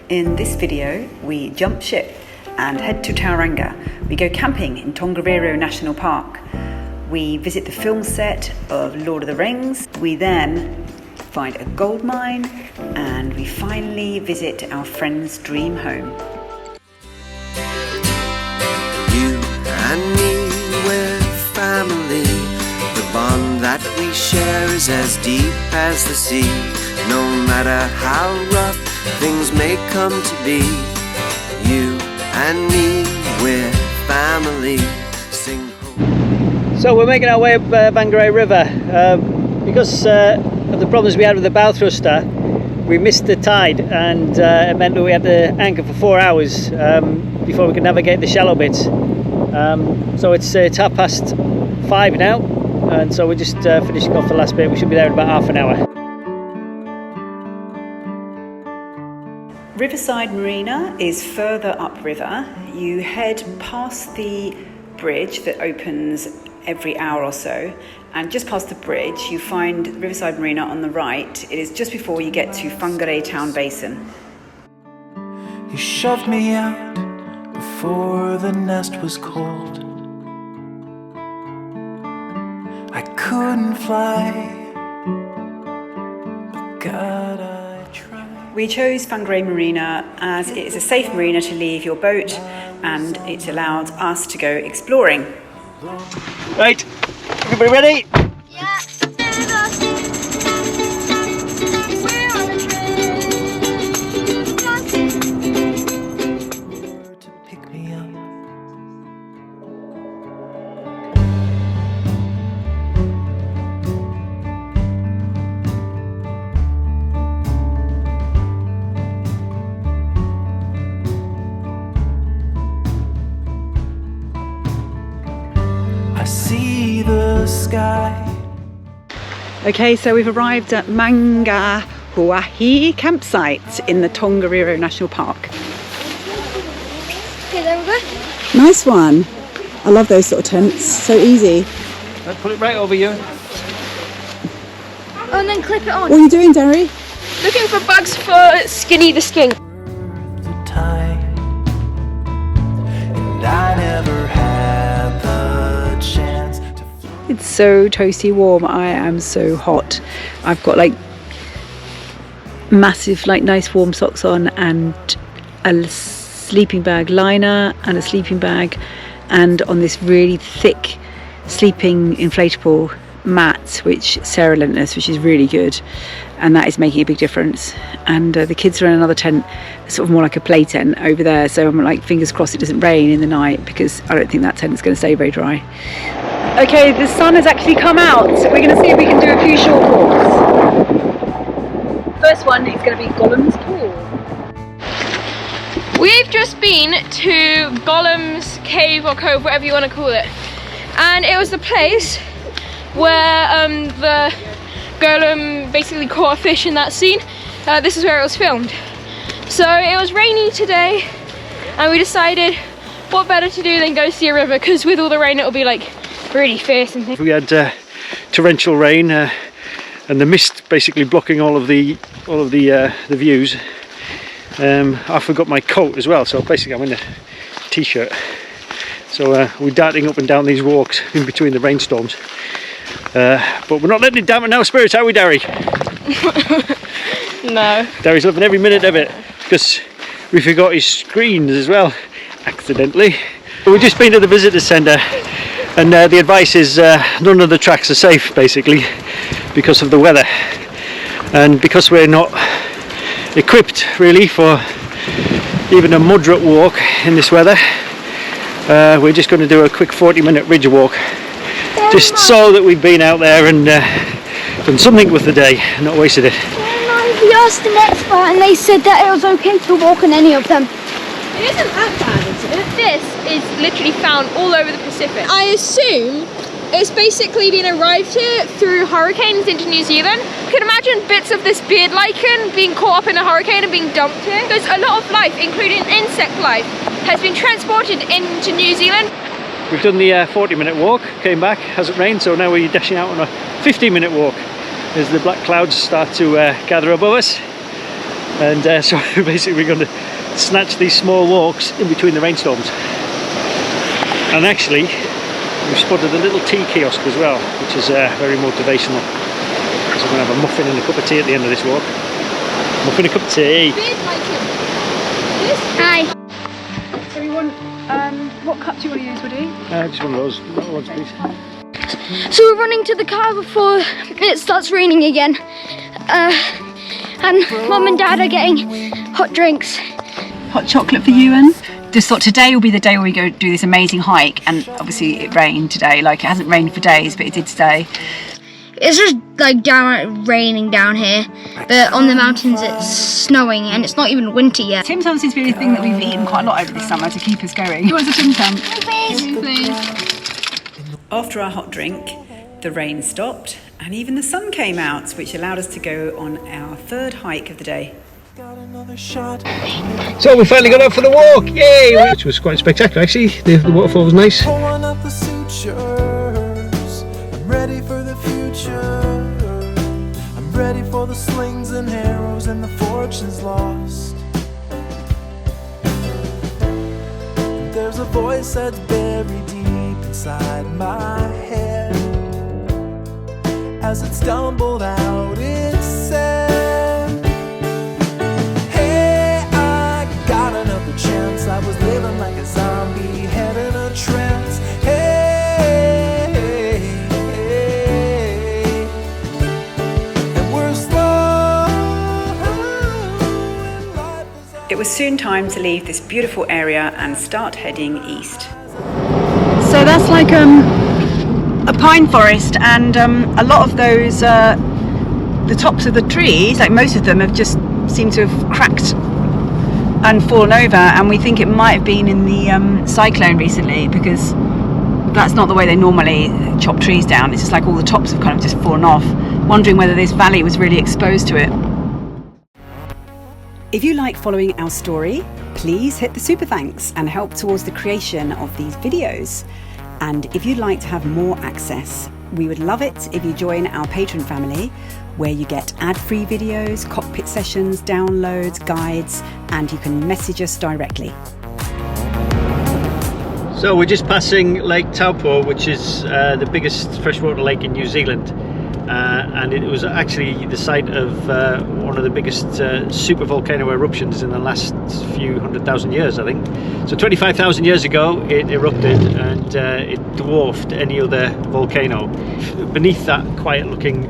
In this video, we jump ship and head to Tauranga. We go camping in Tongariro National Park. We visit the film set of Lord of the Rings. We then find a gold mine, and we finally visit our friend's dream home. You and me, we're family. The bond that we share is as deep as the sea. No matter how rough things may come to be, you and me, we're family. Sing home. So we're making our way up Tongariro River. Because of the problems we had with the bow thruster, we missed the tide, and it meant that we had to anchor for 4 hours before we could navigate the shallow bits. So it's 5:30 now, and so we're just finishing off the last bit. We should be there in about half an hour. Riverside Marina is further upriver. You head past the bridge that opens every hour or so, and just past the bridge you find Riverside Marina on the right. It is just before you get to Whangarei Town Basin. You shoved me out before the nest was cold. I couldn't fly, but God, I tried. We chose Whangarei Marina as it is a safe marina to leave your boat, and it allowed us to go exploring. Right, everybody ready? Yeah. To pick me up. I see the sky. Okay, so we've arrived at Mangahuahi campsite in the Tongariro National Park. Okay, there we go. Nice one. I love those sort of tents, so easy. I'll put it right over you. Oh, and then clip it on. What are you doing, Derry? Looking for bugs for Skinny the Skink. The time, and I never had the chance to. It's so toasty warm. I am so hot. I've got like massive, like nice warm socks on, and a sleeping bag liner and a sleeping bag, and on this really thick sleeping inflatable mat, which Sarah lent us, which is really good, and that is making a big difference. And the kids are in another tent, sort of more like a play tent over there, so I'm like fingers crossed it doesn't rain in the night, because I don't think that tent is going to stay very dry. Okay, the sun has actually come out, so we're going to see if we can do a few short walks. First one is going to be Gollum's Pool. We've just been to Gollum's Cave or Cove, whatever you want to call it. And it was the place where the Gollum basically caught a fish in that scene. This is where it was filmed. So it was rainy today, and we decided what better to do than go see a river, because with all the rain it'll be like really fierce and things. We had torrential rain and the mist basically blocking all of the views. I forgot my coat as well, so basically I'm in a t-shirt. So we're darting up and down these walks in between the rainstorms. But we're not letting it dampen our spirits, are we, Derry? No. Derry's loving every minute of it, because we forgot his screens as well, accidentally. We've just been to the visitor centre, and the advice is none of the tracks are safe, basically, because of the weather. And because we're not equipped really for even a moderate walk in this weather, we're just going to do a quick 40-minute ridge walk, just so that we've been out there and done something with the day, not wasted it. We asked an expert and they said that it was okay to walk on any of them. It isn't that bad, is it? This is literally found all over the Pacific. I assume it's basically been arrived here through hurricanes into New Zealand. You can imagine bits of this beard lichen being caught up in a hurricane and being dumped here. There's a lot of life, including insect life, has been transported into New Zealand. We've done the 40-minute walk, came back, hasn't rained, so now we're dashing out on a 15-minute walk as the black clouds start to gather above us. And so basically we're going to snatch these small walks in between the rainstorms. And actually we've spotted a little tea kiosk as well, which is very motivational. So we're going to have a muffin and a cup of tea at the end of this walk. Muffin and a cup of tea. Hi. So we want, what cup do you want to use, Woody? Just one of those little ones, please. So we're running to the car before it starts raining again. And Mum and Dad are getting hot drinks. Hot chocolate for you, Anne. Just thought today will be the day where we go do this amazing hike, and obviously it rained today. Like, it hasn't rained for days, but it did today. It's just like downright raining down here, but on the mountains it's snowing and it's not even winter yet. Tim Tam seems to be a thing that we've eaten quite a lot over this summer to keep us going. Who wants a Tim Tam? Please. After our hot drink, the rain stopped and even the sun came out, which allowed us to go on our third hike of the day. So we finally got out for the walk, yay! Which was quite spectacular actually. The waterfall was nice. Pulling up the sutures. I'm ready for the future. I'm ready for the slings and arrows and the fortunes lost. And there's a voice that's buried deep inside my head. As it stumbled out, it said, hey, I got another chance. I was living like a zombie, head in a trance. Hey, and we're slow. It was soon time to leave this beautiful area and start heading east. So that's like a pine forest, and a lot of those, the tops of the trees, like most of them, have just seemed to have cracked and fallen over, and we think it might have been in the cyclone recently, because that's not the way they normally chop trees down. It's just like all the tops have kind of just fallen off, wondering whether this valley was really exposed to it. If you like following our story, please hit the super thanks and help towards the creation of these videos. And if you'd like to have more access, we would love it if you join our Patreon family, where you get ad-free videos, cockpit sessions, downloads, guides, and you can message us directly. So we're just passing Lake Taupo, which is the biggest freshwater lake in New Zealand. And it was actually the site of one of the biggest super volcano eruptions in the last few 100,000 years, I think. So 25,000 years ago it erupted, and it dwarfed any other volcano. Beneath that quiet looking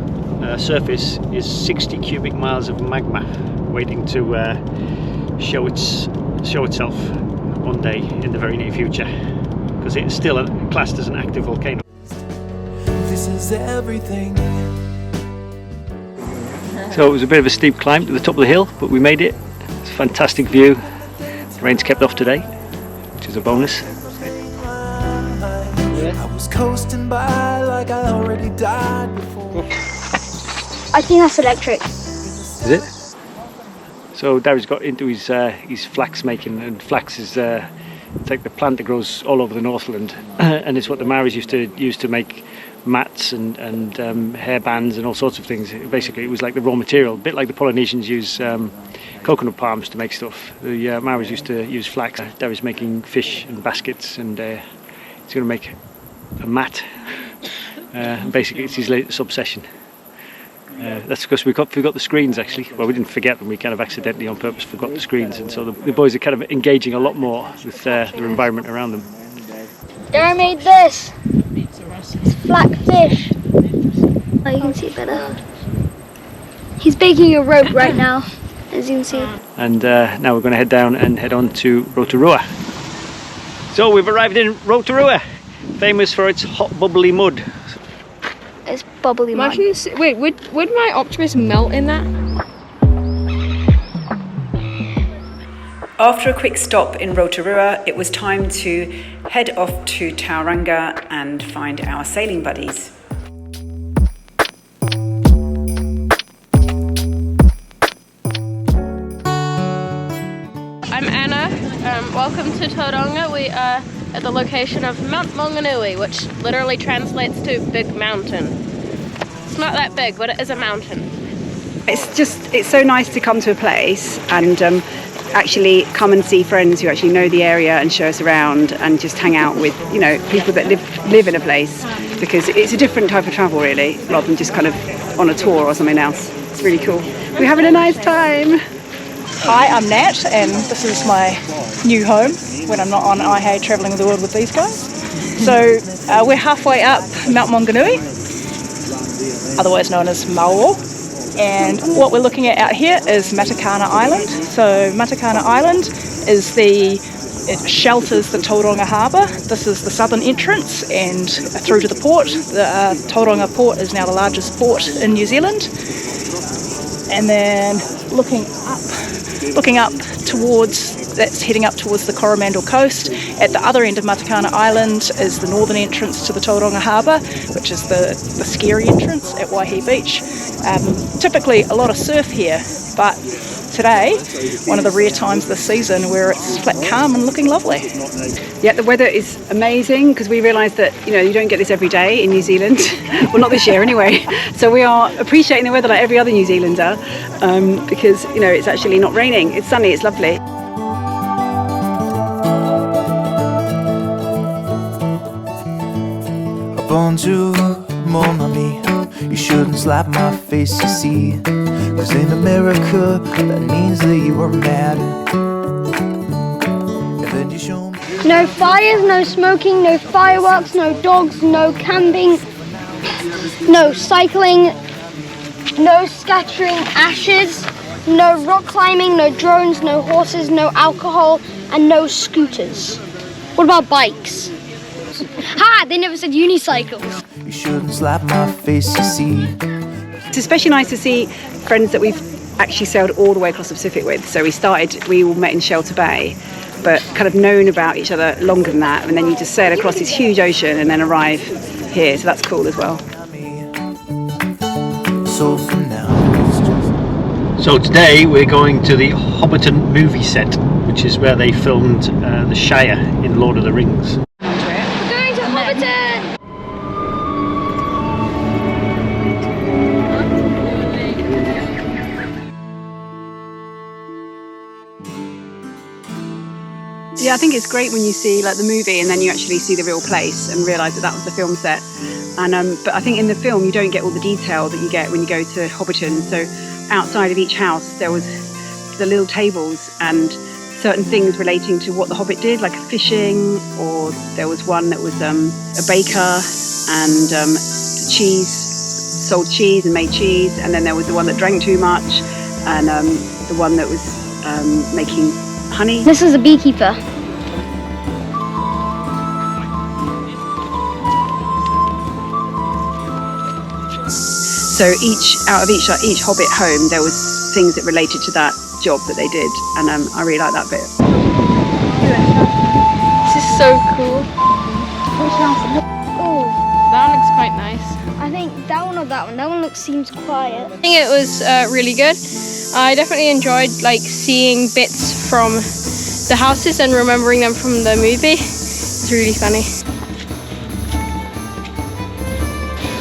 surface is 60 cubic miles of magma waiting to show itself one day in the very near future, because it's still classed as an active volcano. This is everything. So it was a bit of a steep climb to the top of the hill, but we made it. It's a fantastic view. The rain's kept off today, which is a bonus. I was coasting by like I already died before. I think that's electric. Is it? So Darry's got into his flax making, and flax is it's like the plant that grows all over the Northland, and it's what the Maoris used to use to make mats and hair bands and all sorts of things. Basically, it was like the raw material, a bit like the Polynesians use coconut palms to make stuff. The Maoris used to use flax. Darry's making fish and baskets, and he's going to make a mat. Basically, it's his latest obsession. That's because we forgot the screens, actually. Well, we didn't forget them, we kind of accidentally on purpose forgot the screens, and so the boys are kind of engaging a lot more with their environment around them. Darren made this. It's black fish. Oh, you can see it better. He's baking a rope right now, as you can see. And now we're going to head down and head on to Rotarua. So we've arrived in Rotarua, famous for its hot bubbly mud. It's bubbly mud. Imagine, wait, would my Optimus melt in that? After a quick stop in Rotarua, it was time to head off to Tauranga and find our sailing buddies. I'm Anna. Welcome to Tauranga. We are at the location of Mount Maunganui, which literally translates to big mountain. It's not that big, but it is a mountain. It's so nice to come to a place and actually come and see friends who actually know the area and show us around, and just hang out with, you know, people that live in a place, because it's a different type of travel really, rather than just kind of on a tour or something else. It's really cool. We're having a nice time. Hi, I'm Nat, and this is my new home when I'm not on IHA travelling the world with these guys. So we're halfway up Mount Maunganui, otherwise known as Mauo. And what we're looking at out here is Matakana Island. So Matakana Island it shelters the Tauranga harbour. This is the southern entrance and through to the port. The Tauranga port is now the largest port in New Zealand. And then looking up towards, that's heading up towards the Coromandel coast. At the other end of Matakana Island is the northern entrance to the Tauranga harbour, which is the scary entrance at Waihi Beach. Typically a lot of surf here, but today, one of the rare times this season where it's flat calm and looking lovely. Yeah, the weather is amazing, because we realised that, you know, you don't get this every day in New Zealand. Well, not this year anyway. So we are appreciating the weather like every other New Zealander, because, you know, it's actually not raining. It's sunny, it's lovely. Bonjour, mon ami. You shouldn't slap my face, you see. Cause in America, that means that you are mad. And then you show me. No fires, no smoking, no fireworks, no dogs, no camping, no cycling, no scattering ashes, no rock climbing, no drones, no horses, no alcohol, and no scooters. What about bikes? Ha! They never said unicycles. You shouldn't slap my face, you see. It's especially nice to see friends that we've actually sailed all the way across the Pacific with. So we all met in Shelter Bay, but kind of known about each other longer than that, and then you just sail across this huge ocean and then arrive here, so that's cool as well. So for now, So today we're going to the Hobbiton movie set, which is where they filmed the Shire in Lord of the Rings. Going to Hobbiton! Yeah, I think it's great when you see like the movie and then you actually see the real place and realise that was the film set. And but I think in the film you don't get all the detail that you get when you go to Hobbiton. So outside of each house there was the little tables and certain things relating to what the Hobbit did, like fishing, or there was one that was a baker and cheese, sold cheese and made cheese, and then there was the one that drank too much, and the one that was making honey. This is a beekeeper. So each Hobbit home, there was things that related to that job that they did, and I really like that bit. This is so cool. Oh, That looks quite nice. I think that one or that one. That one seems quiet. I think it was really good. I definitely enjoyed like seeing bits from the houses and remembering them from the movie. It's really funny.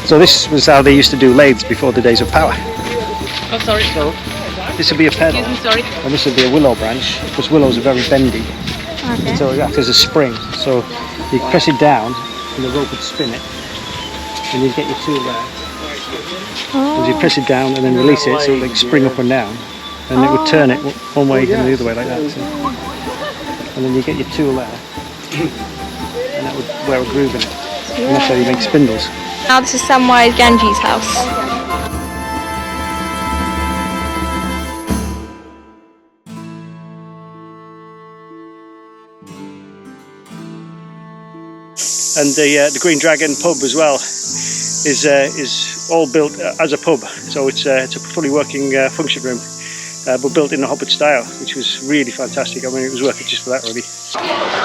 So this was how they used to do lathes before the days of power. Oh, sorry. So this would be a pedal, Excuse me, sorry. and this would be a willow branch, because willows are very bendy. Okay. So it acts as a spring. So you press it down, and the rope would spin it, and you'd get your tool there. As you press it down and then release it, so it would like spring up and down, and it would turn it one way and the other way like that. So. And then you get your tool there, and that would wear a groove in it. And that's how you make spindles. Now this is Samwise Ganji's house. And the Green Dragon pub as well is all built as a pub, so it's a fully working function room, but built in the Hobbit style, which was really fantastic. I mean, it was worth it just for that, really.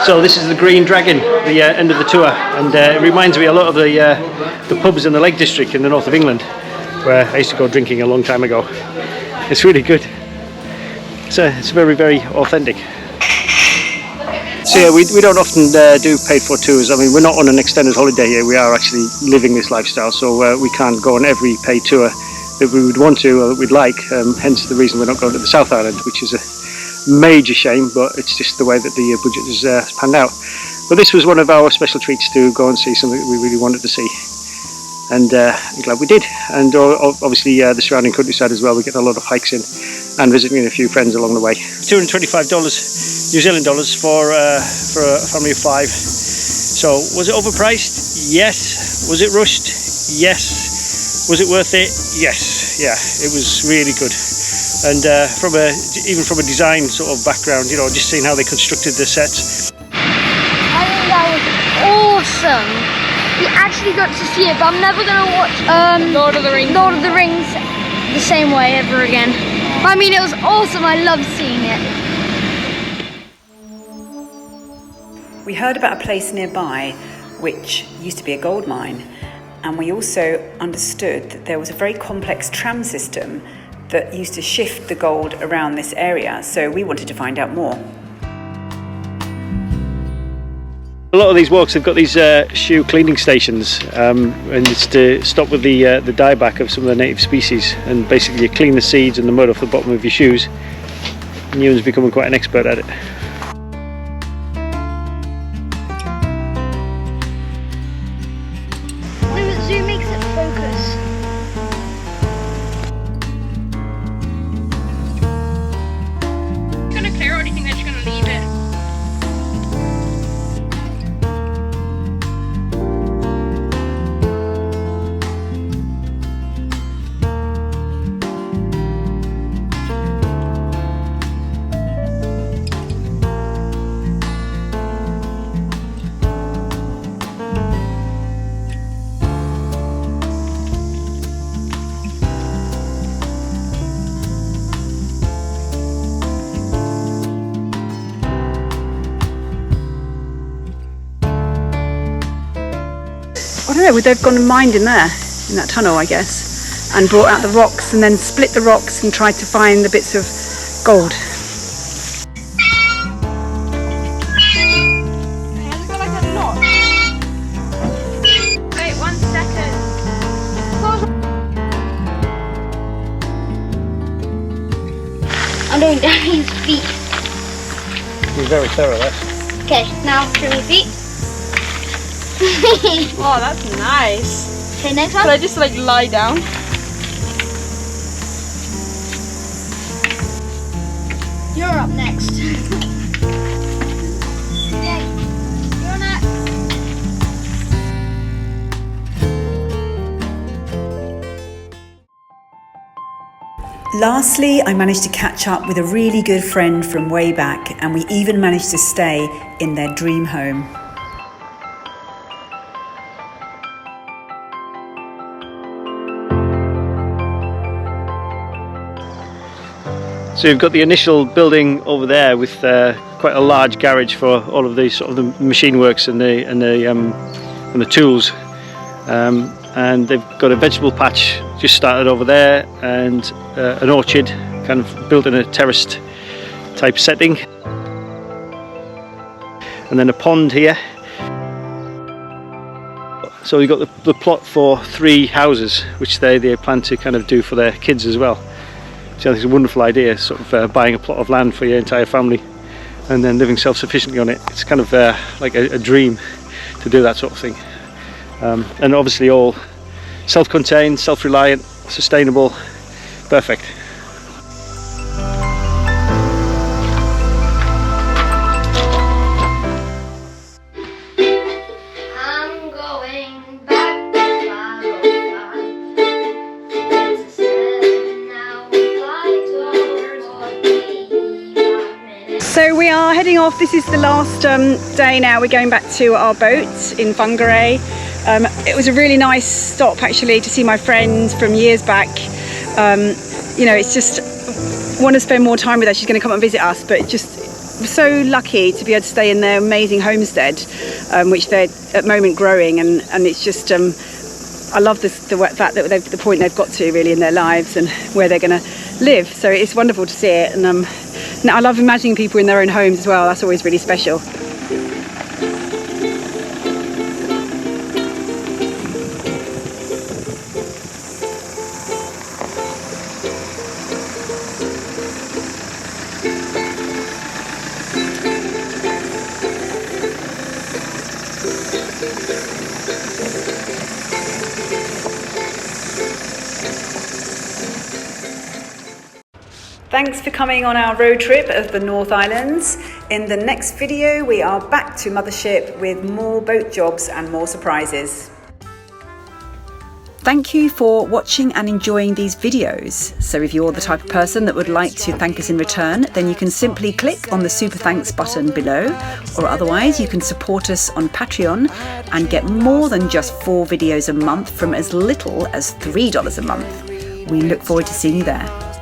So this is the Green Dragon, the end of the tour, and it reminds me a lot of the pubs in the Lake District in the north of England, where I used to go drinking a long time ago. It's really good. It's very, very authentic. So yeah, we don't often do paid for tours. I mean, we're not on an extended holiday here. We are actually living this lifestyle, so we can't go on every paid tour. that we would want to, or that we'd like, hence the reason we're not going to the South Island, which is a major shame, but it's just the way that the budget has panned out. But this was one of our special treats to go and see something that we really wanted to see, and I'm glad we did. And obviously the surrounding countryside as well, we get a lot of hikes in and visiting a few friends along the way. $225 New Zealand dollars for a family of 5. So was it overpriced? Yes. Was it rushed? Yes. Was it worth it? Yes. Yeah, it was really good. And even from a design sort of background, you know, just seeing how they constructed the sets. I think that was awesome. We actually got to see it, but I'm never going to watch Lord of the Rings the same way ever again. I mean, it was awesome. I loved seeing it. We heard about a place nearby which used to be a gold mine, and we also understood that there was a very complex tram system that used to shift the gold around this area, so we wanted to find out more. A lot of these walks have got these shoe cleaning stations, and it's to stop with the dieback of some of the native species, and basically you clean the seeds and the mud off the bottom of your shoes, and Ewan's becoming quite an expert at it. Zoom makes it focus. Going to clear, or do you think they're just going to leave it? I don't know, they've gone and mined in there, in that tunnel, I guess, and brought out the rocks and then split the rocks and tried to find the bits of gold. Has it got like a knot? Wait, 1 second. I'm doing Daddy's feet. You're very thorough, that. Okay, now show me feet. Oh, that's nice. Okay, next Can one. I just like lie down? You're up next. Okay, you're next. Lastly, I managed to catch up with a really good friend from way back, and we even managed to stay in their dream home. So you've got the initial building over there with quite a large garage for all of these sort of the machine works and the tools, and they've got a vegetable patch just started over there, and an orchard kind of built in a terraced type setting, and then a pond here. So we've got the plot for 3 houses, which they plan to kind of do for their kids as well. So I think it's a wonderful idea, sort of buying a plot of land for your entire family and then living self-sufficiently on it. It's kind of like a dream to do that sort of thing. And obviously all self-contained, self-reliant, sustainable, perfect. I'm going back to 505. It's a 7-hour flight to 45 minutes. So we are heading off. This is the last day now. We're going back to our boat in Whangarei. It was a really nice stop actually to see my friend from years back. You know, it's just want to spend more time with her. She's going to come and visit us, but just so lucky to be able to stay in their amazing homestead, which they're at the moment growing, and it's just I love the fact that the point they've got to really in their lives and where they're going to live. So it's wonderful to see it, and I love imagining people in their own homes as well. That's always really special. Thanks for coming on our road trip of the North Islands. In the next video, we are back to Mothership with more boat jobs and more surprises. Thank you for watching and enjoying these videos. So if you're the type of person that would like to thank us in return, then you can simply click on the Super Thanks button below, or otherwise you can support us on Patreon and get more than just 4 videos a month from as little as $3 a month. We look forward to seeing you there.